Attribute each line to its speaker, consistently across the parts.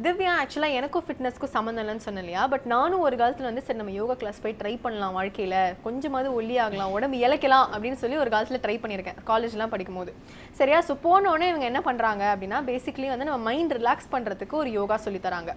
Speaker 1: திவ்யா ஆக்சுவலாக எனக்கும் ஃபிட்னஸ்க்கும் சம்மந்தம் இல்லைன்னு சொன்னேன் இல்லையா? பட் நானும் ஒரு காலத்தில் வந்து சரி நம்ம யோகா கிளாஸ் போய் ட்ரை பண்ணலாம், வாழ்க்கையில் கொஞ்சமாவது ஒல்லி ஆகலாம், உடம்பு இழைக்கலாம் அப்படின்னு சொல்லி ஒரு காலத்தில் ட்ரை பண்ணியிருக்கேன் காலேஜ்லாம் படிக்கும்போது. சரியா? ஸோ போனோடனே இவங்க என்ன பண்ணுறாங்க அப்படின்னா பேசிக்லி வந்து நம்ம மைண்ட் ரிலாக்ஸ் பண்ணுறதுக்கு ஒரு யோகா சொல்லித்தராங்க.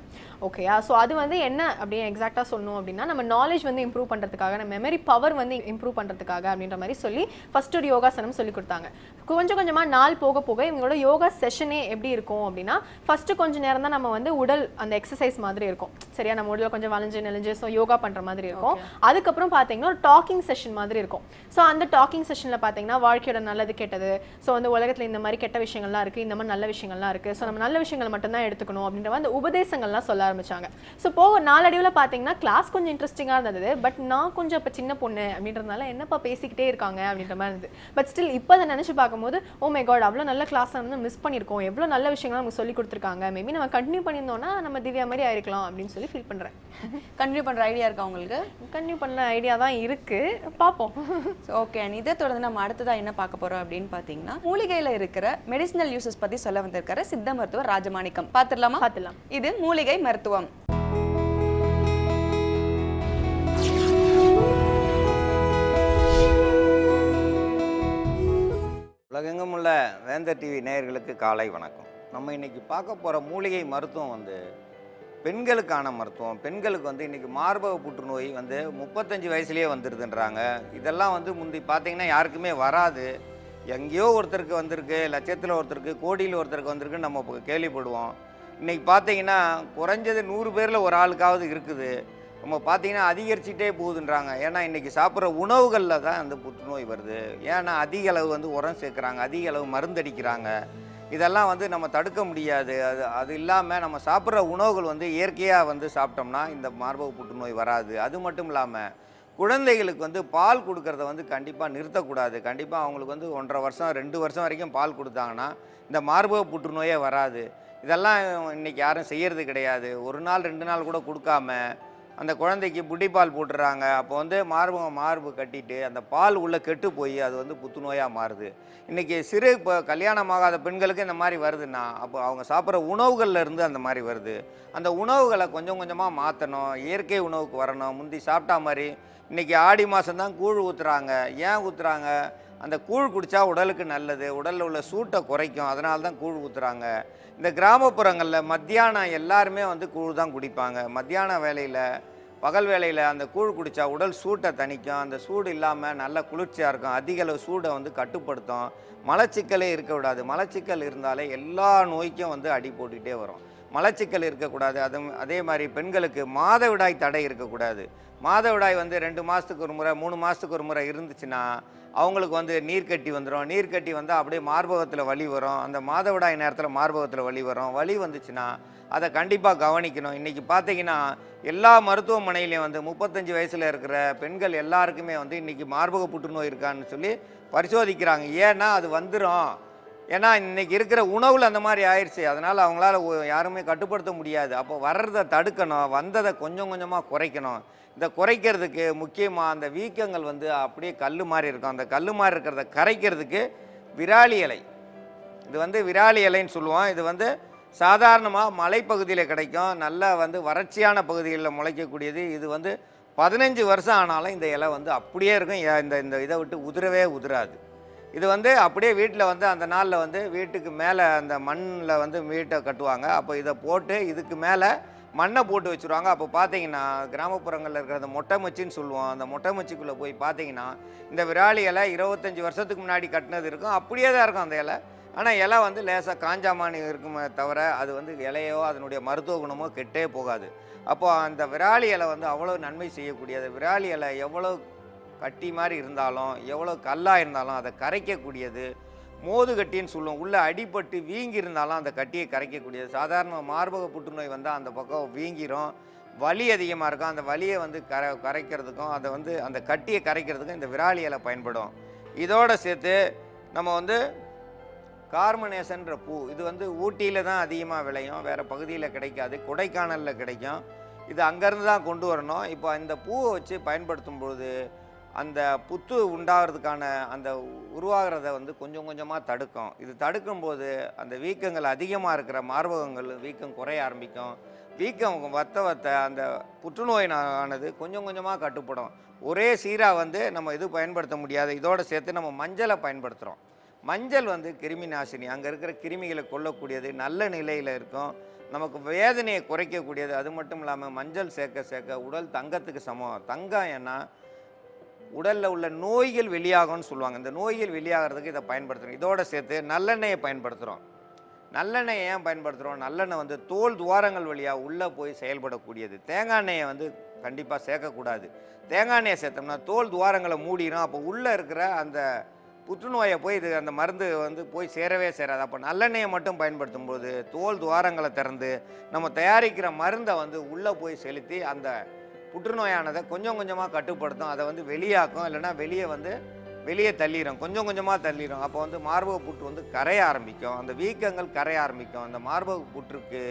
Speaker 1: ஓகேயா? ஸோ அது வந்து என்ன அப்படின்னு எக்ஸாக்டாக சொல்லணும் அப்படின்னா நம்ம நாலேஜ் வந்து இம்ப்ரூவ் பண்ணுறதுக்காக, நம்ம மெமரி பவர் வந்து இம்ப்ரூவ் பண்ணுறதுக்காக அப்படின்ற மாதிரி சொல்லி ஃபர்ஸ்ட் ஒரு யோகாசனம் சொல்லி கொடுத்தாங்க. கொஞ்சம் கொஞ்சமாக நாள் போக போக இவங்களோட யோகா செஷனே எப்படி இருக்கும் அப்படின்னா ஃபர்ஸ்ட் கொஞ்சம் நேரம் தான் நம்ம வந்து உடல் அந்த எக்ஸசைஸ் மாதிரி இருக்கும். சரியா? நம்ம உடல கொஞ்சம் வளைஞ்சு நெளிஞ்சு ஸோ யோகா பண்ற மாதிரி இருக்கும். அதுக்கப்புறம் பார்த்தீங்கன்னா ஒரு டாக்கிங் செஷன் மாதிரி இருக்கும். ஸோ அந்த டாக்கிங் செஷன்ல பார்த்தீங்கன்னா வாழ்க்கையோட நல்லது கெட்டது, ஸோ அந்த உலகத்துல இந்த மாதிரி கெட்ட விஷயங்கள்லாம் இருக்கு, இந்த மாதிரி நல்ல விஷயங்கள்லாம் இருக்கு, ஸோ நம்ம நல்ல விஷயங்கள் மட்டும் தான் எடுத்துக்கணும் அப்படின்ற அந்த உபதேசங்கள்லாம் சொல்ல ஆரம்பிச்சாங்க. ஸோ போக நாளடைவில் பார்த்தீங்கன்னா கிளாஸ் கொஞ்சம் இன்ட்ரெஸ்டிங்காக இருந்தது. பட் நான் கொஞ்சம் இப்போ சின்ன பொண்ணு அப்படின்றதுனால என்னப்பா பேசிக்கிட்டே இருக்காங்க அப்படின்ற மாதிரி இருந்தது. பட் ஸ்டில் இப்போ அதை நினைச்சு பார்க்கும்போது ஓ மை காட் அவ்வளோ நல்ல கிளாஸ் வந்து மிஸ் பண்ணியிருக்கோம், எவ்வளோ நல்ல விஷயங்கள் நமக்கு சொல்லி கொடுத்துருக்காங்க, மேபி நம்ம கண்டினியூ பண்ணியிருந்தோம்னா நம்ம திவ்யா மாதிரி ஆயிருக்கலாம் அப்படின்னு சொல்லி ஃபீல் பண்றேன்.
Speaker 2: கண்டினியூ பண்ற ஐடியா இருக்கா உங்களுக்கு?
Speaker 1: கண்டினியூ பண்ண ஐடியா தான் இருக்கு, பார்ப்போம்.
Speaker 2: ஓகே, இதை தொடர்ந்து நம்ம அடுத்ததா என்ன பார்க்க போறோம் அப்படின்னு பாத்தீங்கன்னா மூலிகையில இருக்கிற மெடிசினல் யூசஸ் பத்தி சொல்ல வந்திருக்காரு சித்த மருத்துவர் ராஜமாணிக்கம். பார்த்துடலாமா?
Speaker 1: பார்த்துடலாம்.
Speaker 2: இது மூலிகை மருத்துவம்.
Speaker 3: உலகெங்கும் உள்ள வேந்தர் டிவி நேயர்களுக்கு காலை வணக்கம். நம்ம இன்றைக்கி பார்க்க போகிற மூலிகை மருத்துவம் வந்து பெண்களுக்கான மருத்துவம். பெண்களுக்கு வந்து இன்றைக்கி மார்பக புற்றுநோய் வந்து 35 வயசுலேயே வந்துடுதுன்றாங்க. இதெல்லாம் வந்து முந்தி பார்த்திங்கன்னா யாருக்குமே வராது. எங்கேயோ ஒருத்தருக்கு வந்திருக்கு, லட்சத்தில் ஒருத்தருக்கு, கோடியில் ஒருத்தருக்கு வந்திருக்குன்னு நம்ம இப்போ கேள்விப்படுவோம். இன்றைக்கி பார்த்திங்கன்னா குறைஞ்சது 100 பேரில் ஒரு ஆளுக்காவது இருக்குது. நம்ம பார்த்திங்கன்னா அதிகரிச்சுட்டே போகுதுன்றாங்க. ஏன்னா இன்றைக்கி சாப்பிட்ற உணவுகளில் தான் அந்த புற்றுநோய் வருது. ஏன்னா அதிக அளவு வந்து உரம் சேர்க்குறாங்க, அதிக அளவு மருந்தடிக்கிறாங்க. இதெல்லாம் வந்து நம்ம தடுக்க முடியாது. அது இல்லாமல் நம்ம சாப்பிட்ற உணவுகள் வந்து இயற்கையாக வந்து சாப்பிட்டோம்னா இந்த மார்பக புற்றுநோய் வராது. அது மட்டும் இல்லாமல் குழந்தைகளுக்கு வந்து பால் கொடுக்கறத வந்து கண்டிப்பாக நிறுத்தக்கூடாது. கண்டிப்பாக அவங்களுக்கு வந்து 1.5 வருஷம் 2 வருஷம் வரைக்கும் பால் கொடுத்தாங்கன்னா இந்த மார்பக புற்றுநோயே வராது. இதெல்லாம் இன்றைக்கி யாரும் செய்கிறது கிடையாது. 1 நாள் 2 நாள் கூட கொடுக்காம அந்த குழந்தைக்கு புட்டிப்பால் போட்டுடுறாங்க. அப்போ வந்து மார்பு கட்டிட்டு அந்த பால் உள்ளே கெட்டு போய் அது வந்து புற்றுநோயாக மாறுது. இன்றைக்கி இப்போ கல்யாணமாகாத பெண்களுக்கு இந்த மாதிரி வருதுன்னா அப்போ அவங்க சாப்பிட்ற உணவுகளில் இருந்து அந்த மாதிரி வருது. அந்த உணவுகளை கொஞ்சம் கொஞ்சமாக மாற்றணும், இயற்கை உணவுக்கு வரணும். முந்தி சாப்பிட்டா மாதிரி இன்றைக்கி ஆடி மாதம்தான் கூழ் ஊற்றுறாங்க. ஏன் ஊற்றுறாங்க? அந்த கூழ் குடித்தா உடலுக்கு நல்லது, உடலில் உள்ள சூட்டை குறைக்கும், அதனால தான் கூழ் ஊற்றுறாங்க. இந்த கிராமப்புறங்களில் மத்தியானம் எல்லாருமே வந்து கூழ் தான் குடிப்பாங்க. மத்தியான வேலையில் பகல் வேலையில் அந்த கூழ் குடித்தா உடல் சூட்டை தணிக்கும். அந்த சூடு இல்லாமல் நல்ல குளிர்ச்சியாக இருக்கும், அதிக அளவு சூடை வந்து கட்டுப்படுத்தும். மலச்சிக்கலே இருக்க விடாது. மலச்சிக்கல் இருந்தாலே எல்லா நோய்க்கும் வந்து அடி போட்டுக்கிட்டே வரும். மலச்சிக்கல் இருக்கக்கூடாது. அதே மாதிரி பெண்களுக்கு மாதவிடாய் தடை இருக்கக்கூடாது. மாதவிடாய் வந்து 2 மாதத்துக்கு ஒரு முறை 3 மாதத்துக்கு ஒரு முறை இருந்துச்சுன்னா அவங்களுக்கு வந்து நீர்க்கட்டி வந்துடும். நீர்க்கட்டி வந்தால் அப்படியே மார்பகத்தில் வலி வரும். அந்த மாதவிடாய் நேரத்தில் மார்பகத்தில் வலி வரும். வலி வந்துச்சுன்னா அதை கண்டிப்பாக கவனிக்கணும். இன்றைக்கி பார்த்தீங்கன்னா எல்லா மருத்துவமனையிலையும் வந்து 35 வயசில் இருக்கிற பெண்கள் எல்லாருக்குமே வந்து இன்றைக்கி மார்பக புற்றுநோய் இருக்கான்னு சொல்லி பரிசோதிக்கிறாங்க. ஏன்னா அது வந்துடும். ஏன்னா இன்றைக்கி இருக்கிற உணவில் அந்த மாதிரி ஆயிடுச்சு. அதனால் அவங்களால யாருமே கட்டுப்படுத்த முடியாது. அப்போ வர்றதை தடுக்கணும், வந்ததை கொஞ்சம் கொஞ்சமாக குறைக்கணும். இதை குறைக்கிறதுக்கு முக்கியமாக அந்த வீக்கங்கள் வந்து அப்படியே கல் மாதிரி இருக்கும். அந்த கல் மாதிரி இருக்கிறத கரைக்கிறதுக்கு விராலி இலை, இது வந்து விராலி இலைன்னு சொல்லுவோம். இது வந்து சாதாரணமாக மலைப்பகுதியில் கிடைக்கும், நல்லா வந்து வறட்சியான பகுதிகளில் முளைக்கக்கூடியது. இது வந்து 15 வருஷம் ஆனாலும் இந்த இலை வந்து அப்படியே இருக்கும். இந்த இதை விட்டு உதிரவே உதிராது. இது வந்து அப்படியே வீட்டில் வந்து அந்த நாளில் வந்து வீட்டுக்கு மேலே அந்த மண்ணில் வந்து வீட்டை கட்டுவாங்க. அப்போ இதை போட்டு இதுக்கு மேலே மண்ணை போட்டு வச்சுருவாங்க. அப்போ பார்த்தீங்கன்னா கிராமப்புறங்களில் இருக்கிற அந்த மொட்டை மச்சின்னு சொல்லுவோம். அந்த மொட்டை மச்சிக்குள்ளே போய் பார்த்தீங்கன்னா இந்த விராலி இலை 25 வருஷத்துக்கு முன்னாடி கட்டினது இருக்கும், அப்படியே தான் இருக்கும் அந்த இலை. ஆனால் இலை வந்து லேசாக காஞ்சாமானி இருக்குமே தவிர அது வந்து இலையோ அதனுடைய மருத்துவ குணமோ கெட்டே போகாது. அப்போது அந்த விராலி இலை வந்து அவ்வளோ நன்மை செய்யக்கூடியது. விராலி இலை எவ்வளோ கட்டி மாதிரி இருந்தாலும் எவ்வளோ கல்லாக இருந்தாலும் அதை கரைக்கக்கூடியது. மோது கட்டின்னு சொல்லுவோம். உள்ளே அடிபட்டு வீங்கி இருந்தாலும் அந்த கட்டியை கரைக்கக்கூடியது. சாதாரண மார்பக புற்றுநோய் வந்தால் அந்த பக்கம் வீங்கிரும், வலி அதிகமாக இருக்கும். அந்த வலியை வந்து கரைக்கிறதுக்கும் அதை வந்து அந்த கட்டியை கரைக்கிறதுக்கும் இந்த விராலி இலை பயன்படும். இதோடு சேர்த்து நம்ம வந்து கார்மனேசன்ற பூ, இது வந்து ஊட்டியில் தான் அதிகமாக விளையும், வேறு பகுதியில் கிடைக்காது, கொடைக்கானலில் கிடைக்கும். இது அங்கேருந்து தான் கொண்டு வரணும். இப்போ இந்த பூவை வச்சு பயன்படுத்தும் பொழுது அந்த புத்து உண்டாகிறதுக்கான அந்த உருவாகிறத வந்து கொஞ்சம் கொஞ்சமாக தடுக்கும். இது தடுக்கும்போது அந்த வீக்கங்கள் அதிகமாக இருக்கிற மார்பகங்கள் வீக்கம் குறைய ஆரம்பிக்கும். வீக்கம் வத்த வத்த அந்த புற்றுநோயினானது கொஞ்சம் கொஞ்சமாக கட்டுப்படும். ஒரே சீராக வந்து நம்ம இது பயன்படுத்த முடியாது. இதோடு சேர்த்து நம்ம மஞ்சளை பயன்படுத்துகிறோம். மஞ்சள் வந்து கிருமி நாசினி, அங்கே இருக்கிற கிருமிகளை கொல்லக்கூடியது, நல்ல நிலையில் இருக்கும், நமக்கு வேதனையை குறைக்கக்கூடியது. அது மட்டும் இல்லாமல் மஞ்சள் சேர்க்க சேர்க்க உடல் தங்கத்துக்கு சமம். தங்கம் ஏன்னா உடலில் உள்ள நோய்கள் வெளியாகும்னு சொல்லுவாங்க. இந்த நோய்கள் வெளியாகிறதுக்கு இதை பயன்படுத்துகிறோம். இதோடு சேர்த்து நல்லெண்ணெயை பயன்படுத்துகிறோம். நல்லெண்ணெயை ஏன் பயன்படுத்துகிறோம்? நல்லெண்ணெய் வந்து தோல் துவாரங்கள் வழியாக உள்ளே போய் செயல்படக்கூடியது. தேங்காய் எண்ணெயை வந்து கண்டிப்பாக சேர்க்கக்கூடாது. தேங்காய் எண்ணெயை சேர்த்தோம்னா தோல் துவாரங்களை மூடிடும். அப்போ உள்ளே இருக்கிற அந்த புற்றுநோயை போய் இது அந்த மருந்து வந்து போய் சேரவே சேராது. அப்போ நல்லெண்ணெயை மட்டும் பயன்படுத்தும் போது தோல் துவாரங்களை திறந்து நம்ம தயாரிக்கிற மருந்தை வந்து உள்ளே போய் செலுத்தி அந்த புற்றுநோயானதை கொஞ்சம் கொஞ்சமாக கட்டுப்படுத்தும். அதை வந்து வெளியாக்கும், இல்லைன்னா வெளியே தள்ளிடும், கொஞ்சம் கொஞ்சமாக தள்ளிடும். அப்போ வந்து மார்பக புற்று வந்து கரைய ஆரம்பிக்கும், அந்த வீக்கங்கள் கரைய ஆரம்பிக்கும். அந்த மார்பக புற்றுக்கு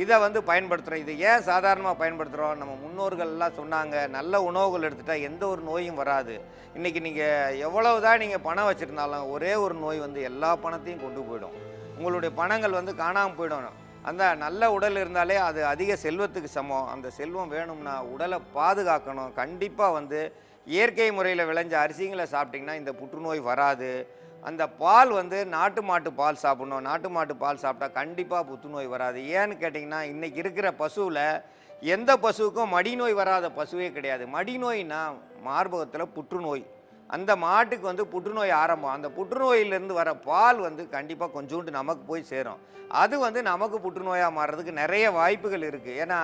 Speaker 3: இதை வந்து பயன்படுத்துகிறோம். இது ஏன் சாதாரணமாக பயன்படுத்துகிறோம்? நம்ம முன்னோர்கள்லாம் சொன்னாங்க, நல்ல உணவுகள் எடுத்துட்டால் எந்த ஒரு நோயும் வராது. இன்றைக்கி நீங்கள் எவ்வளவு தான் நீங்கள் பணம் வச்சுருந்தாலும் ஒரே ஒரு நோய் வந்து எல்லா பணத்தையும் கொண்டு போயிடும். உங்களுடைய பணங்கள் வந்து காணாமல் போயிடும். அந்த நல்ல உடல் இருந்தாலே அது அதிக செல்வத்துக்கு சமம். அந்த செல்வம் வேணும்னா உடலை பாதுகாக்கணும். கண்டிப்பாக வந்து இயற்கை முறையில் விளைஞ்ச அரிசிங்களை சாப்பிட்டிங்கன்னா இந்த புற்றுநோய் வராது. அந்த பால் வந்து நாட்டு மாட்டு பால் சாப்பிடணும். நாட்டு மாட்டு பால் சாப்பிட்டா கண்டிப்பாக புற்றுநோய் வராது. ஏன்னு கேட்டிங்கன்னா இன்றைக்கி இருக்கிற பசுவில் எந்த பசுவுக்கும் மடிநோய் வராத பசுவே கிடையாது. மடிநோய்னா மார்பகத்தில் புற்றுநோய். அந்த மாட்டுக்கு வந்து புற்றுநோய் ஆரம்பம். அந்த புற்றுநோயிலிருந்து வர பால் வந்து கண்டிப்பாக கொஞ்சோண்டு நமக்கு போய் சேரும். அது வந்து நமக்கு புற்றுநோயாக மாறுறதுக்கு நிறைய வாய்ப்புகள் இருக்குது. ஏன்னா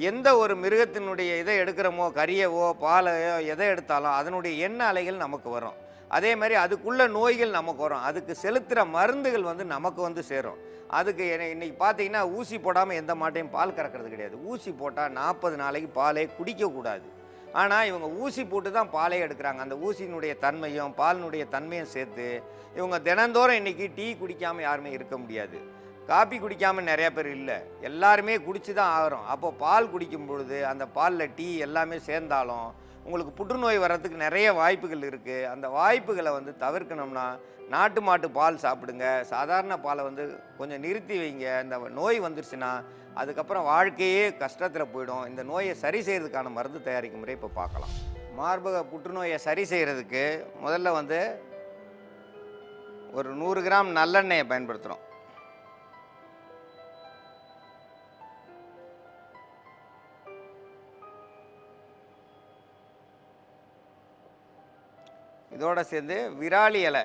Speaker 3: எந்த ஒரு மிருகத்தினுடைய இதை எடுக்கிறோமோ, கறியவோ பாலையோ எதை எடுத்தாலும் அதனுடைய எண்ணெய் அலைகள் நமக்கு வரும். அதே மாதிரி அதுக்குள்ள நோய்கள் நமக்கு வரும். அதுக்கு செலுத்துகிற மருந்துகள் வந்து நமக்கு வந்து சேரும். அதுக்கு இன்றைக்கி பார்த்தீங்கன்னா ஊசி போடாமல் எந்த மாட்டையும் பால் கறக்கிறது கிடையாது. ஊசி போட்டால் 40 நாளைக்கு பாலே குடிக்கக்கூடாது. ஆனால் இவங்க ஊசி போட்டு தான் பாலே எடுக்கிறாங்க. அந்த ஊசியினுடைய தன்மையும் பாலினுடைய தன்மையும் சேர்த்து இவங்க தினந்தோறும் இன்றைக்கி டீ குடிக்காமல் யாருமே இருக்க முடியாது. காப்பி குடிக்காமல் நிறையா பேர் இல்லை, எல்லாருமே குடிச்சு தான் ஆகிறோம். அப்போ பால் குடிக்கும் பொழுது அந்த பாலில் டீ எல்லாமே சேர்ந்தாலும் உங்களுக்கு புற்றுநோய் வர்றதுக்கு நிறைய வாய்ப்புகள் இருக்குது. அந்த வாய்ப்புகளை வந்து தவிர்க்கணும்னா நாட்டு மாட்டு பால் சாப்பிடுங்க. சாதாரண பாலை வந்து கொஞ்சம் நிறுத்தி வைங்க. இந்த நோய் வந்துருச்சுன்னா அதுக்கப்புறம் வாழ்க்கையே கஷ்டத்தில் போயிடும். இந்த நோயை சரி செய்கிறதுக்கான மருந்து தயாரிக்கும் முறை இப்போ பார்க்கலாம். மார்பக புற்றுநோயை சரி செய்கிறதுக்கு முதல்ல வந்து ஒரு 100 கிராம் நல்லெண்ணெயை பயன்படுத்துகிறோம். இதோட சேர்ந்து விராலி இலை,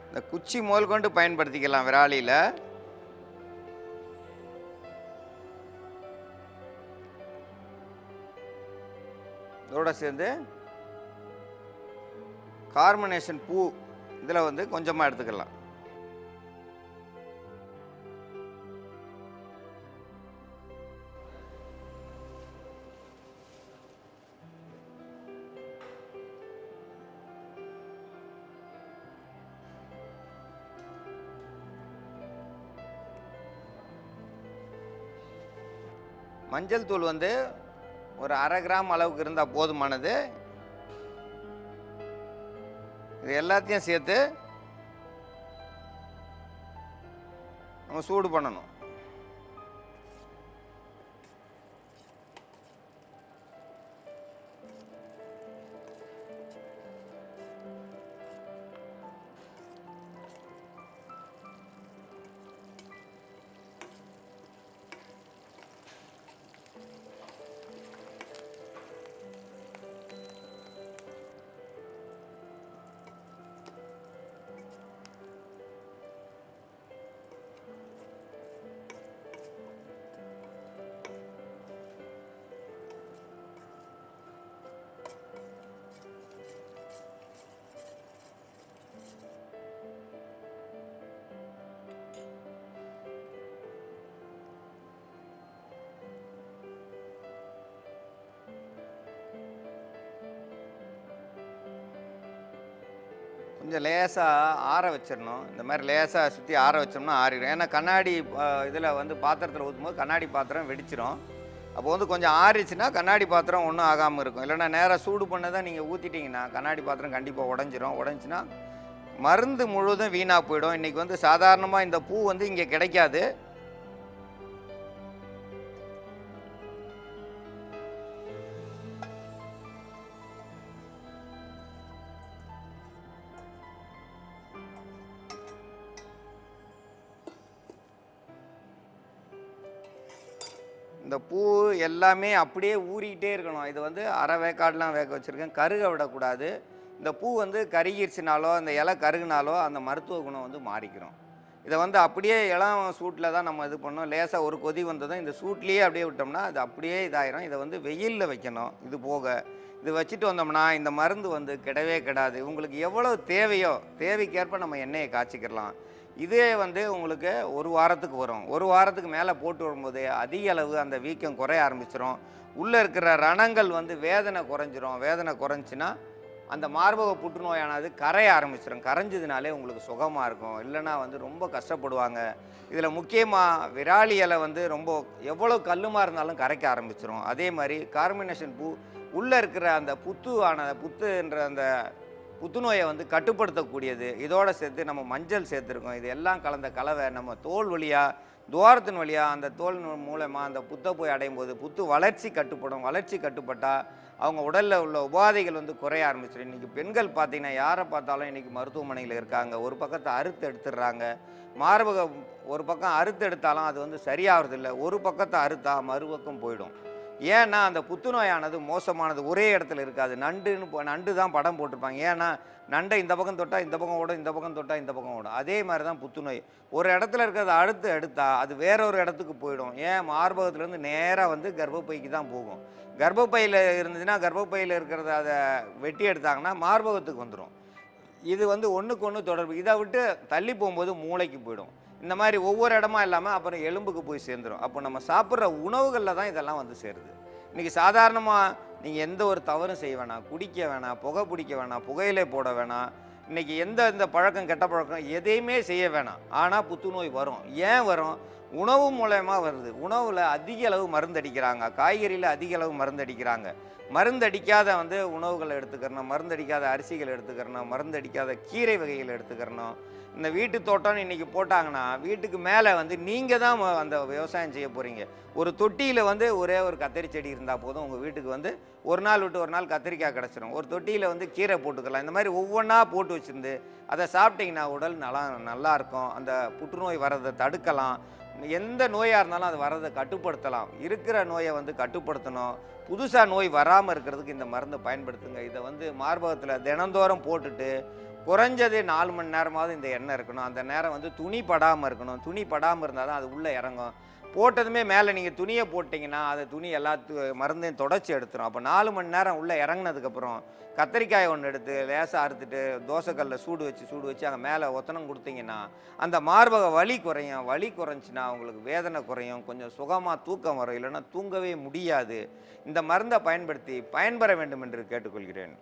Speaker 3: இந்த குச்சி முதல் கொண்டு பயன்படுத்திக்கலாம். விராலியில் இதோட சேர்ந்து கார்பனேஷன் பூ இதில் வந்து கொஞ்சமாக எடுத்துக்கலாம். மஞ்சள் தூள் வந்து ஒரு 1/2 கிராம் அளவுக்கு இருந்தால் போதுமானது. இது எல்லாத்தையும் சேர்த்து நம்ம சூடு பண்ணணும். கொஞ்சம் லேசாக ஆற வச்சிடணும். இந்த மாதிரி லேசாக சுற்றி ஆற வச்சோம்னா ஆறிடும். ஏன்னா கண்ணாடி இதில் வந்து பாத்திரத்தில் ஊற்றும்போது கண்ணாடி பாத்திரம் வெடிச்சிரும். அப்போ வந்து கொஞ்சம் ஆறிச்சுன்னா கண்ணாடி பாத்திரம் ஒன்றும் ஆகாமல் இருக்கும். இல்லைன்னா நேராக சூடு பண்ணதை நீங்கள் ஊற்றிட்டிங்கன்னா கண்ணாடி பாத்திரம் கண்டிப்பாக உடஞ்சிரும். உடஞ்சின்னா மருந்து முழுவதும் வீணாக போயிடும். இன்றைக்கி வந்து சாதாரணமாக இந்த பூ வந்து இங்கே கிடைக்காது. இந்த பூ எல்லாமே அப்படியே ஊறிக்கிட்டே இருக்கணும். இது வந்து அரை வேக்காடெலாம் வேக வச்சுருக்கேன். கருக விடக்கூடாது. இந்த பூ வந்து கருகிருச்சுனாலோ அந்த இலை கருகுனாலோ அந்த மருத்துவ குணம் வந்து மாறிக்கிறோம். இதை வந்து அப்படியே இளம் சூட்டில் தான் நம்ம இது பண்ணோம். லேசாக ஒரு கொதி வந்ததும் இந்த சூட்லேயே அப்படியே விட்டோம்னா அது அப்படியே இதாயிரும். இதை வந்து வெயிலில் வைக்கணும். இது போக இது வச்சுட்டு வந்தோம்னா இந்த மருந்து வந்து கெடவே கெடாது. உங்களுக்கு எவ்வளோ தேவையோ தேவைக்கேற்ப நம்ம எண்ணெயை காய்ச்சிக்கிடலாம். இதே வந்து உங்களுக்கு ஒரு வாரத்துக்கு வரும். ஒரு வாரத்துக்கு மேலே போட்டு வரும்போது அதிக அளவு அந்த வீக்கம் குறைய ஆரம்பிச்சிடும். உள்ளே இருக்கிற ரணங்கள் வந்து வேதனை குறைஞ்சிரும். வேதனை குறைஞ்சின்னா அந்த மார்பக புற்றுநோயானது கரைய ஆரம்பிச்சிடும். கரைஞ்சதுனாலே உங்களுக்கு சுகமாக இருக்கும். இல்லைன்னா வந்து ரொம்ப கஷ்டப்படுவாங்க. இதில் முக்கியமாக விராலி இலை வந்து ரொம்ப எவ்வளோ கல்லுமாக இருந்தாலும் கரைக்க ஆரம்பிச்சிடும். அதே மாதிரி கார்மினேஷன் பூ உள்ளே இருக்கிற அந்த புத்துன்ற அந்த புத்துநோயை வந்து கட்டுப்படுத்தக்கூடியது. இதோடு சேர்த்து நம்ம மஞ்சள் சேர்த்துருக்கோம். இது எல்லாம் கலந்த கலவை நம்ம தோல் வழியாக துவாரத்தின் வழியாக அந்த தோல் மூலமாக அந்த புத்தை போய் அடையும் போது புத்து வளர்ச்சி கட்டுப்படும். வளர்ச்சி கட்டுப்பட்டால் அவங்க உடலில் உள்ள உபாதைகள் வந்து குறைய ஆரம்பிச்சிடும். இன்றைக்கி பெண்கள் பார்த்திங்கன்னா யாரை பார்த்தாலும் இன்றைக்கி மருத்துவமனையில் இருக்காங்க. ஒரு பக்கத்தை அறுத்து எடுத்துடுறாங்க. மார்பகம் ஒரு பக்கம் அறுத்து எடுத்தாலும் அது வந்து சரியாகிறதில்ல. ஒரு பக்கத்தை அறுத்தா மறுபக்கம் போயிடும். ஏன்னா அந்த புத்துநோயானது மோசமானது ஒரே இடத்துல இருக்காது. நண்டு தான் படம் போட்டிருப்பாங்க. ஏன்னா நண்டை இந்த பக்கம் தொட்டால் இந்த பக்கம் ஓடும், இந்த பக்கம் தொட்டால் இந்த பக்கம் ஓடும். அதே மாதிரி தான் புத்துநோய். ஒரு இடத்துல இருக்கிறத அடுத்து எடுத்தால் அது வேறொரு இடத்துக்கு போயிடும். ஏன் மார்பகத்துலேருந்து நேராக வந்து கர்ப்பப்பைக்கு தான் போகும். கர்ப்பப்பையில் இருந்துச்சுன்னா கர்ப்பப்பையில் இருக்கிறத அதை வெட்டி எடுத்தாங்கன்னா மார்பகத்துக்கு வந்துடும். இது வந்து ஒன்றுக்கு ஒன்று தொடர்பு. இதை விட்டு தள்ளி போகும்போது மூளைக்கு போயிடும். இந்த மாதிரி ஒவ்வொரு இடமா இல்லாமல் அப்புறம் எலும்புக்கு போய் சேர்ந்துடும். அப்போ நம்ம சாப்பிட்ற உணவுகளில் தான் இதெல்லாம் வந்து சேருது. இன்றைக்கி சாதாரணமாக நீங்கள் எந்த ஒரு தவறும் செய்ய வேணாம். குடிக்க வேணாம், புகை பிடிக்க வேணாம், புகையிலே போட வேணாம். இன்றைக்கி இந்த பழக்கம் கெட்ட பழக்கம் எதையுமே செய்ய வேணாம். ஆனால் புத்துநோய் வரும். ஏன் வரும்? உணவு மூலயமா வருது. உணவில் அதிக அளவு மருந்தடிக்கிறாங்க. காய்கறியில் அதிக அளவு மருந்தடிக்கிறாங்க. மருந்தடிக்காத வந்து உணவுகளை எடுத்துக்கிறணும். மருந்தடிக்காத அரிசிகள் எடுத்துக்கிறணும். மருந்தடிக்காத கீரை வகைகள் எடுத்துக்கிறணும். இந்த வீட்டு தோட்டம்னு இன்றைக்கி போட்டாங்கன்னா வீட்டுக்கு மேலே வந்து நீங்கள் தான் அந்த விவசாயம் செய்ய போகிறீங்க. ஒரு தொட்டியில் வந்து ஒரே ஒரு கத்திரி செடி இருந்தால் போதும். உங்கள் வீட்டுக்கு வந்து ஒரு நாள் விட்டு ஒரு நாள் கத்திரிக்காய் கிடச்சிரும். ஒரு தொட்டியில் வந்து கீரை போட்டுக்கலாம். இந்த மாதிரி ஒவ்வொன்றா போட்டு வச்சுருந்து அதை சாப்பிட்டிங்கன்னா உடல் நல்லா இருக்கும். அந்த புற்றுநோய் வர்றதை தடுக்கலாம். எந்த நோயாக இருந்தாலும் அது வர்றதை கட்டுப்படுத்தலாம். இருக்கிற நோயை வந்து கட்டுப்படுத்தணும். புதுசாக நோய் வராமல் இருக்கிறதுக்கு இந்த மருந்தை பயன்படுத்துங்க. இதை வந்து மார்பகத்தில் தினந்தோறும் போட்டுட்டு குறைஞ்சது 4 மணி நேரமாவது இந்த எண்ணெய் இருக்கணும். அந்த நேரம் வந்து துணி படாமல் இருக்கணும். துணி படாமல் இருந்தால் தான் அது உள்ளே இறங்கும். போட்டதுமே மேலே நீங்கள் துணியை போட்டிங்கன்னா அது துணி மருந்தையும் தொடச்சி எடுத்துரும். அப்போ 4 மணி நேரம் உள்ளே இறங்கினதுக்கப்புறம் கத்திரிக்காய் ஒன்று எடுத்து லேசாக அறுத்துட்டு தோசைக்கல்லில் சூடு வச்சு அங்கே மேலே ஒத்தனம் கொடுத்தீங்கன்னா அந்த மார்பக வலி குறையும். வலி குறைஞ்சின்னா உங்களுக்கு வேதனை குறையும். கொஞ்சம் சுகமாக தூக்கம் வரும். இல்லைன்னா தூங்கவே முடியாது. இந்த மருந்தை பயன்படுத்தி பயன்பெற வேண்டும் என்று கேட்டுக்கொள்கிறேன்.